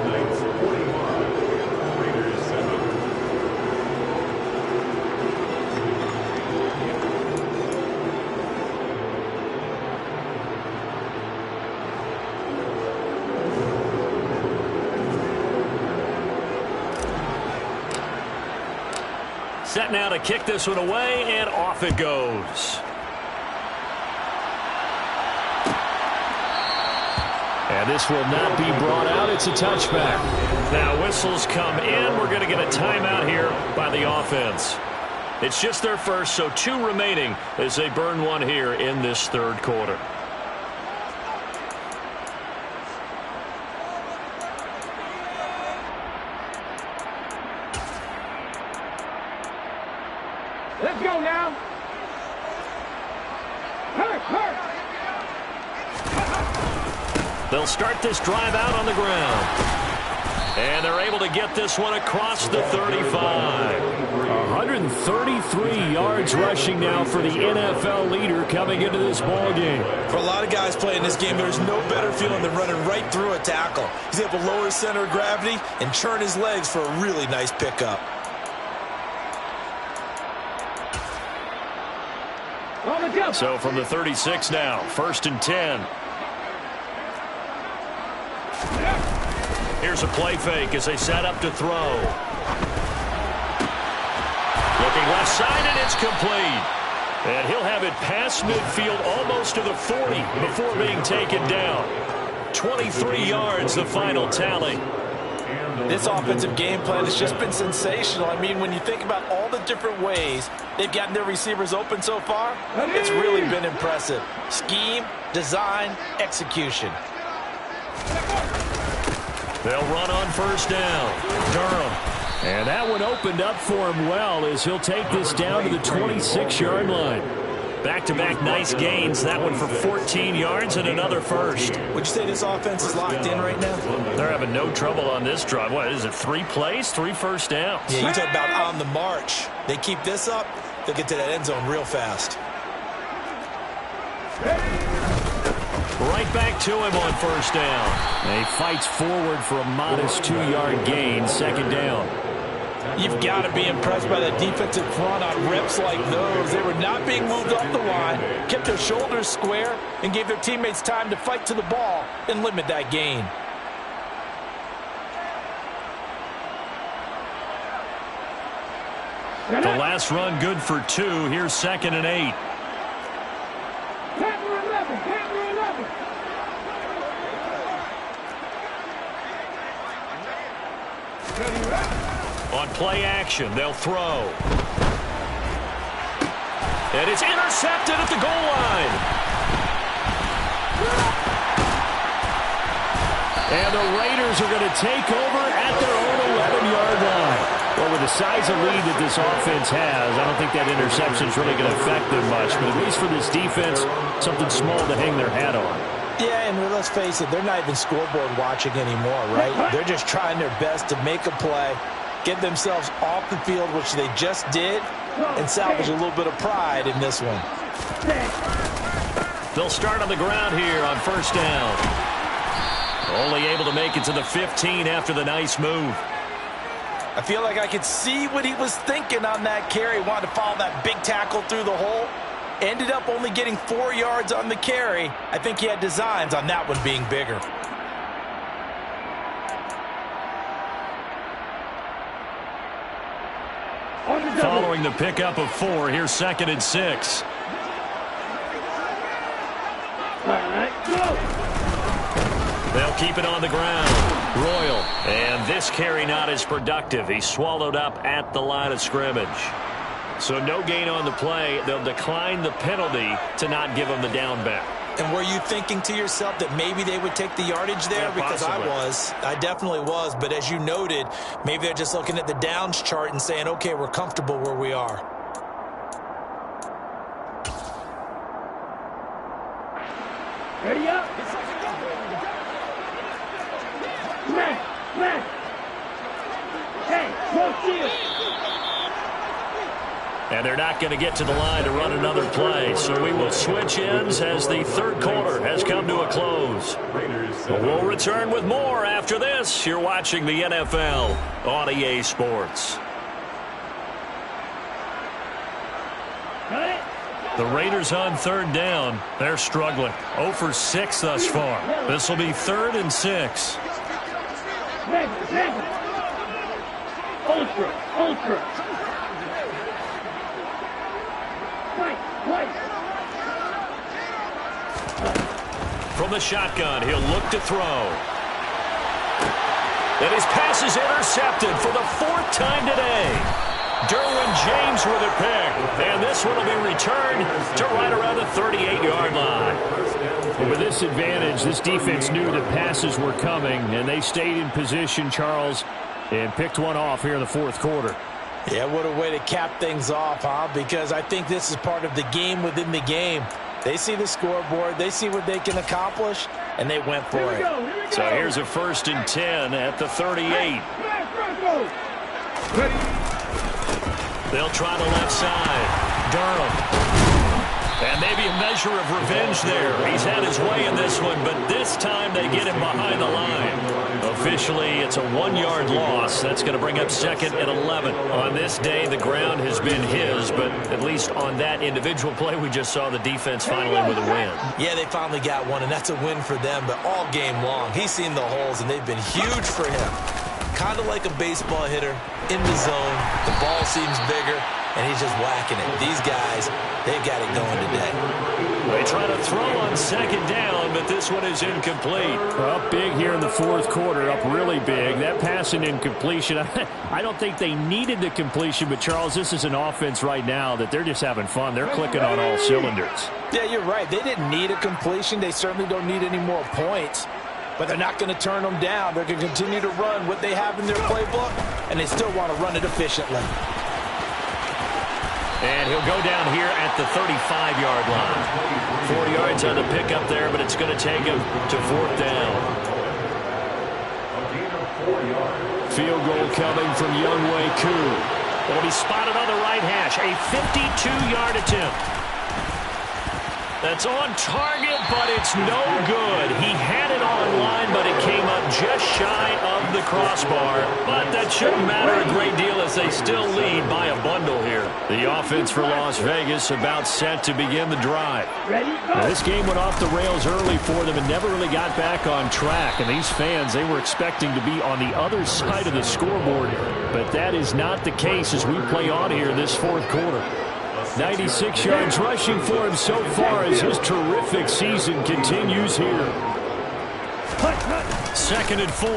Set now to kick this one away, and off it goes. And this will not be brought out. It's a touchback. Now whistles come in. We're going to get a timeout here by the offense. It's just their first, so 2 remaining as they burn one here in this third quarter. Let's go now. Hurt. They'll start this drive out on the ground. And they're able to get this one across the 35. 133 yards rushing now for the NFL leader coming into this ball game. For a lot of guys playing this game, there's no better feeling than running right through a tackle. He's able to lower his center of gravity and churn his legs for a really nice pickup. So from the 36 now, 1st and 10. Here's a play fake as they set up to throw. Looking left side, and it's complete. And he'll have it past midfield almost to the 40 before being taken down. 23 yards, the final tally. This offensive game plan has just been sensational. I mean, when you think about all the different ways they've gotten their receivers open so far, it's really been impressive. Scheme, design, execution. They'll run on 1st down. Durham. And that one opened up for him well as he'll take this down to the 26-yard line. Back-to-back nice gains. That one for 14 yards and another first. Would you say this offense is locked in right now? They're having no trouble on this drive. What is it, 3 plays, 3 first downs? Yeah, you talk about on the march. They keep this up, they'll get to that end zone real fast. Right back to him on 1st down. And he fights forward for a modest 2-yard gain, 2nd down. You've got to be impressed by the defensive front on reps like those. They were not being moved up the line, kept their shoulders square, and gave their teammates time to fight to the ball and limit that gain. The last run good for 2. Here's 2nd and 8. On play action, they'll throw. And it's intercepted at the goal line. And the Raiders are going to take over at their own 11-yard line. Well, with the size of lead that this offense has, I don't think that interception is really going to affect them much. But at least for this defense, something small to hang their hat on. Yeah, and let's face it, they're not even scoreboard watching anymore, right? They're just trying their best to make a play, get themselves off the field, which they just did, and salvage a little bit of pride in this one. They'll start on the ground here on 1st down. Only able to make it to the 15 after the nice move. I feel like I could see what he was thinking on that carry. Wanted to follow that big tackle through the hole. Ended up only getting 4 yards on the carry. I think he had designs on that one being bigger. Following the pickup of 4, here's 2nd and 6. They'll keep it on the ground. Royal. And this carry not as productive. He swallowed up at the line of scrimmage. So no gain on the play. They'll decline the penalty to not give them the down back. And were you thinking to yourself that maybe they would take the yardage there? Yeah, because possibly. I definitely was. But as you noted, maybe they're just looking at the downs chart and saying, okay, we're comfortable where we are. Ready up. Smash, smash. Hey, no shield. And they're not going to get to the line to run another play. So we will switch ends as the third quarter has come to a close. We'll return with more after this. You're watching the NFL on EA Sports. The Raiders on third down. They're struggling. 0 for 6 thus far. This will be 3rd and 6. Ultra, ultra. From the shotgun, he'll look to throw. And his pass is intercepted for the 4th time today. Derwin James with a pick. And this one will be returned to right around the 38-yard line. Well, with this advantage, this defense knew that passes were coming, and they stayed in position, Charles, and picked one off here in the 4th quarter. Yeah, what a way to cap things off, huh? Because I think this is part of the game within the game. They see the scoreboard, they see what they can accomplish, and they went for it. So here's a 1st and 10 at the 38. They'll try the left side. Durham. And maybe a measure of revenge there. He's had his way in this one, but this time they get him behind the line. Officially, it's a 1-yard loss. That's going to bring up 2nd and 11. On this day, the ground has been his, but at least on that individual play, we just saw the defense finally with a win. Yeah, they finally got one, and that's a win for them, but all game long, he's seen the holes, and they've been huge for him. Kind of like a baseball hitter in the zone. The ball seems bigger, and he's just whacking it. These guys, they've got it going today. They try to throw on 2nd down, but this one is incomplete. Up big here in the 4th quarter, up really big. That pass and incompletion, I don't think they needed the completion, but Charles, this is an offense right now that they're just having fun. They're clicking on all cylinders. Yeah, you're right. They didn't need a completion. They certainly don't need any more points. But they're not going to turn them down. They're going to continue to run what they have in their playbook, and they still want to run it efficiently. And he'll go down here at the 35-yard line. 4 yards on the pickup there, but it's going to take him to 4th down. Field goal coming from Younghoe Koo. Will be spotted on the right hash. A 52-yard attempt. That's on target, but it's no good. He had it on line, but it came up just shy of the crossbar. But that shouldn't matter a great deal as they still lead by a bundle here. The offense for Las Vegas about set to begin the drive. Now, this game went off the rails early for them and never really got back on track. And these fans, they were expecting to be on the other side of the scoreboard. But that is not the case as we play on here this 4th quarter. 96 yards rushing for him so far as his terrific season continues here. 2nd and 4.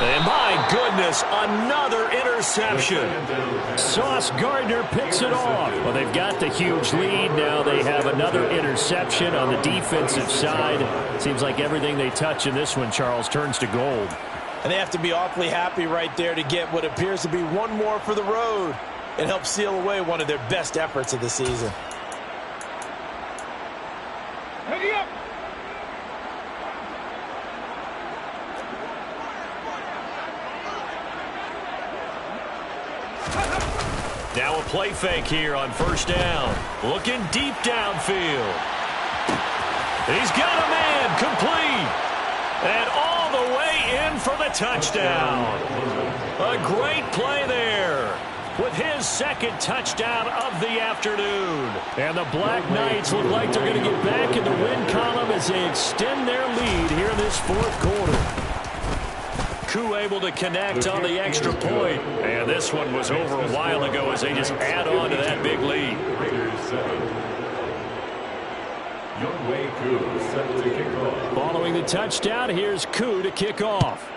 And my goodness, another interception. Sauce Gardner picks it off. Well, they've got the huge lead. Now they have another interception on the defensive side. Seems like everything they touch in this one, Charles, turns to gold. And they have to be awfully happy right there to get what appears to be one more for the road and help seal away one of their best efforts of the season. Ready up. Now a play fake here on 1st down. Looking deep downfield. He's got a man complete. And all the way in for the touchdown. A great play there with his 2nd touchdown of the afternoon. And the Black Knights look like they're going to get back in the win column as they extend their lead here in this 4th quarter. Koo able to connect on the extra point. And this one was over a while ago as they just add on to that big lead. Younghoe Koo set to kick off. Following the touchdown, here's Koo to kick off.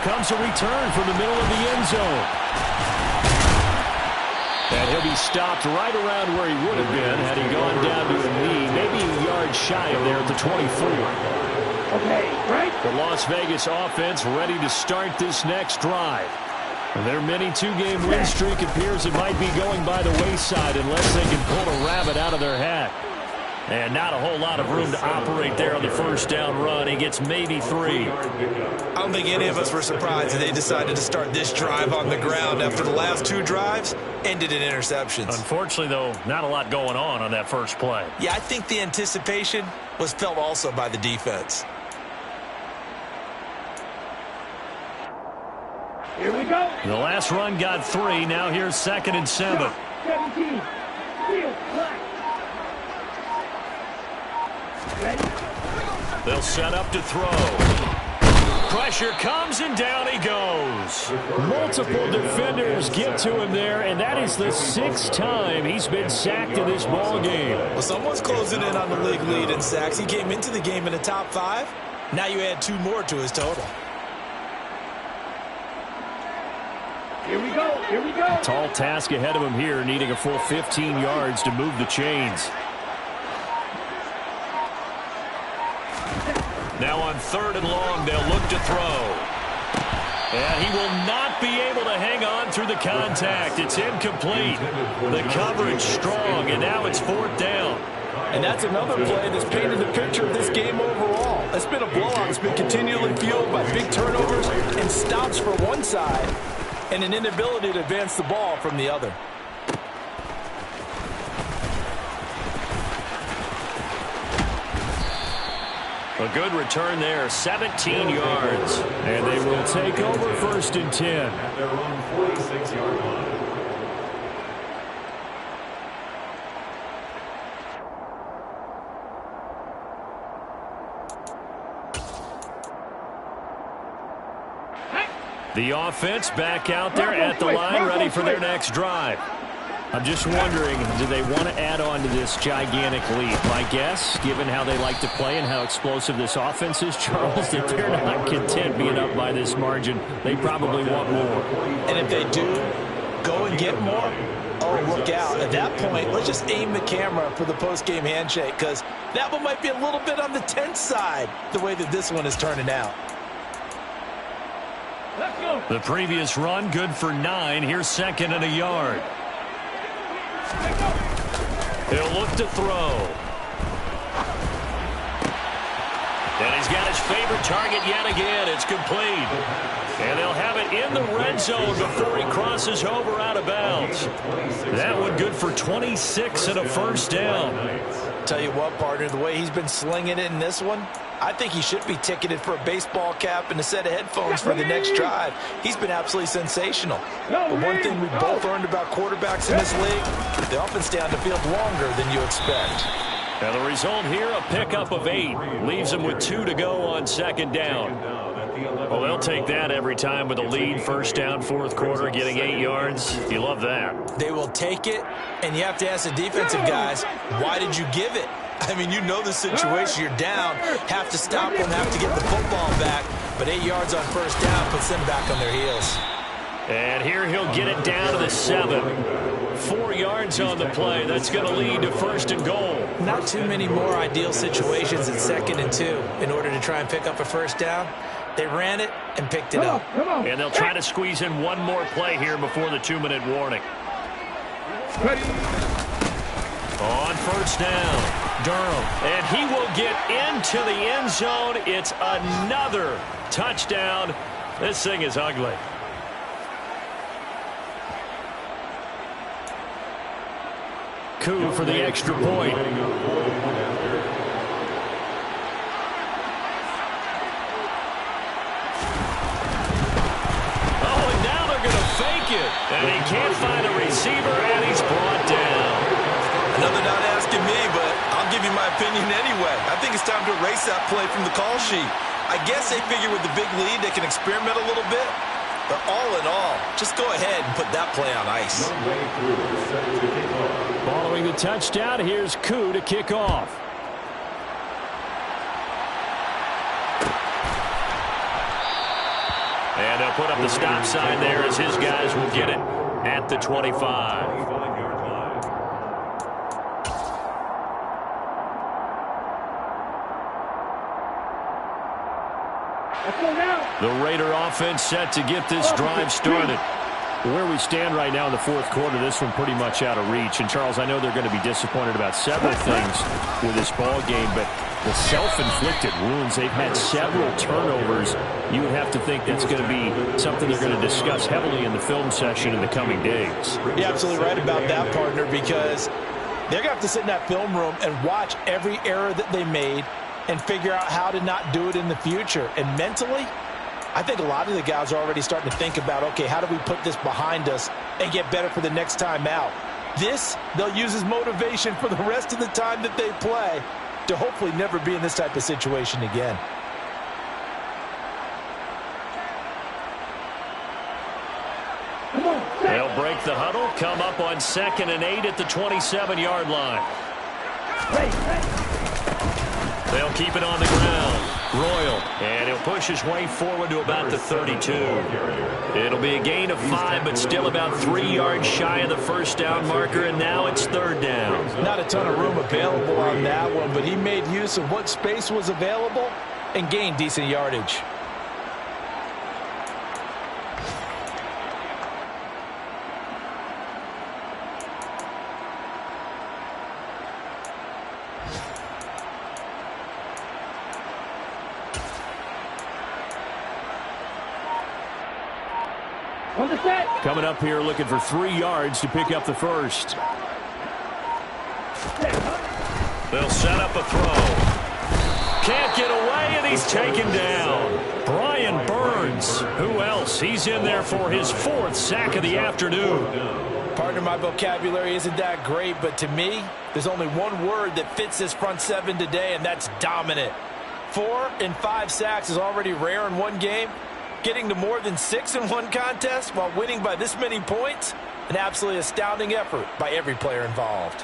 comes a return from the middle of the end zone. And he'll be stopped right around where he would have been had he gone down to a knee, maybe a yard shy of there at the 24. Okay, right. The Las Vegas offense ready to start this next drive. And their mini two-game win streak appears it might be going by the wayside unless they can pull a rabbit out of their hat. And not a whole lot of room to operate there on the first down run. He gets maybe 3. I don't think any of us were surprised that they decided to start this drive on the ground after the last 2 drives ended in interceptions. Unfortunately, though, not a lot going on that first play. Yeah, I think the anticipation was felt also by the defense. Here we go. The last run got 3. Now here's 2nd and 7. 17. Field, black. Ready. They'll set up to throw. Pressure comes, and down he goes. Multiple defenders get to him there, and that is the 6th time he's been sacked in this ball game. Well, someone's closing in on the league lead in sacks. He came into the game in the top 5. Now you add 2 more to his total. Here we go. Here we go. Tall task ahead of him here, needing a full 15 yards to move the chains. Now on 3rd and long, they'll look to throw. And he will not be able to hang on through the contact. It's incomplete. The coverage strong, and now it's 4th down. And that's another play that's painted the picture of this game overall. It's been a blowout. It's been continually fueled by big turnovers and stops for one side and an inability to advance the ball from the other. A good return there, 17 yards. And they will take over 1st and 10. At their own 46-yard line. The offense back out there at the line, ready for their next drive. I'm just wondering, do they want to add on to this gigantic lead? My guess, given how they like to play and how explosive this offense is, Charles, that they're not content being up by this margin. They probably want more. And if they do go and get more, oh, look out. At that point, let's just aim the camera for the post-game handshake, because that one might be a little bit on the tense side, the way that this one is turning out. Let's go. The previous run, good for 9. Here's 2nd and a yard. He'll look to throw. And he's got his favorite target yet again. It's complete. And they'll have it in the red zone before he crosses over out of bounds. That one good for 26 and a 1st down. Tell you what, partner, the way he's been slinging it in this one, I think he should be ticketed for a baseball cap and a set of headphones for the next drive. He's been absolutely sensational. But one thing we both learned about quarterbacks in this league, they often stay on the field longer than you expect. And the result here, a pickup of 8. Leaves them with 2 to go on 2nd down. Well, they'll take that every time with a lead. 1st down, 4th quarter, getting 8 yards. You love that. They will take it, and you have to ask the defensive guys, why did you give it? I mean, you know the situation. You're down, have to stop them, have to get the football back. But 8 yards on 1st down puts them back on their heels. And here he'll get it down to the 7. 4 yards on the play. That's going to lead to 1st and goal. Not too many more ideal situations at 2nd and 2 in order to try and pick up a 1st down. They ran it and picked it up. And they'll try to squeeze in one more play here before the 2-minute warning. On 1st down, Durham. And he will get into the end zone. It's another touchdown. This thing is ugly. Coup for the extra point. And he can't find a receiver, and he's brought down. Another not asking me, but I'll give you my opinion anyway. I think it's time to erase that play from the call sheet. I guess they figure with the big lead they can experiment a little bit. But all in all, just go ahead and put that play on ice. Following the touchdown, here's Koo to kick off. And they'll put up the stop sign there as his guys will get it at the 25. The Raider offense set to get this drive started. Where we stand right now in the fourth quarter, this one pretty much out of reach. And, Charles, I know they're going to be disappointed about several things with this ball game, but the self-inflicted wounds, they've had several turnovers. You would have to think that's going to be something they're going to discuss heavily in the film session in the coming days. You're absolutely right about that, partner, because they're going to have to sit in that film room and watch every error that they made and figure out how to not do it in the future. And mentally, I think a lot of the guys are already starting to think about, okay, how do we put this behind us and get better for the next time out? This, they'll use as motivation for the rest of the time that they play to hopefully never be in this type of situation again. They'll break the huddle, come up on 2nd and 8 at the 27-yard line. They'll keep it on the ground. Royal, and he'll push his way forward to about the 32. It'll be a gain of 5, but still about 3 yards shy of the first down marker, and now it's 3rd down. Not a ton of room available on that one, but he made use of what space was available and gained decent yardage. Coming up here looking for 3 yards to pick up the first. They'll set up a throw. Can't get away, and he's taken down. Brian Burns. Who else? He's in there for his 4th sack of the afternoon. Partner, my vocabulary isn't that great, but to me, there's only one word that fits this front seven today, and that's dominant. 4 and 5 sacks is already rare in one game. Getting to more than 6 in one contest while winning by this many points, an absolutely astounding effort by every player involved.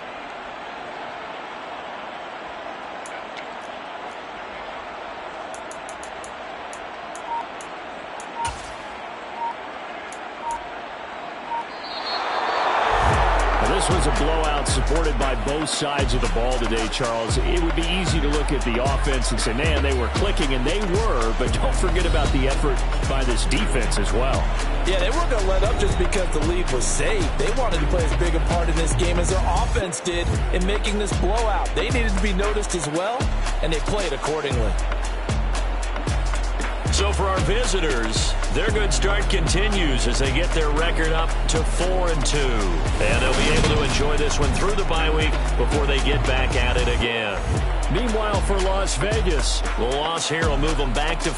This was a blowout supported by both sides of the ball today, Charles. It would be easy to look at the offense and say, man, they were clicking, and they were, but don't forget about the effort by this defense as well. Yeah, they weren't going to let up just because the lead was safe. They wanted to play as big a part in this game as their offense did in making this blowout. They needed to be noticed as well, and they played accordingly. So for our visitors, their good start continues as they get their record up to 4-2. And they'll be able to enjoy this one through the bye week before they get back at it again. Meanwhile, for Las Vegas, the loss here will move them back to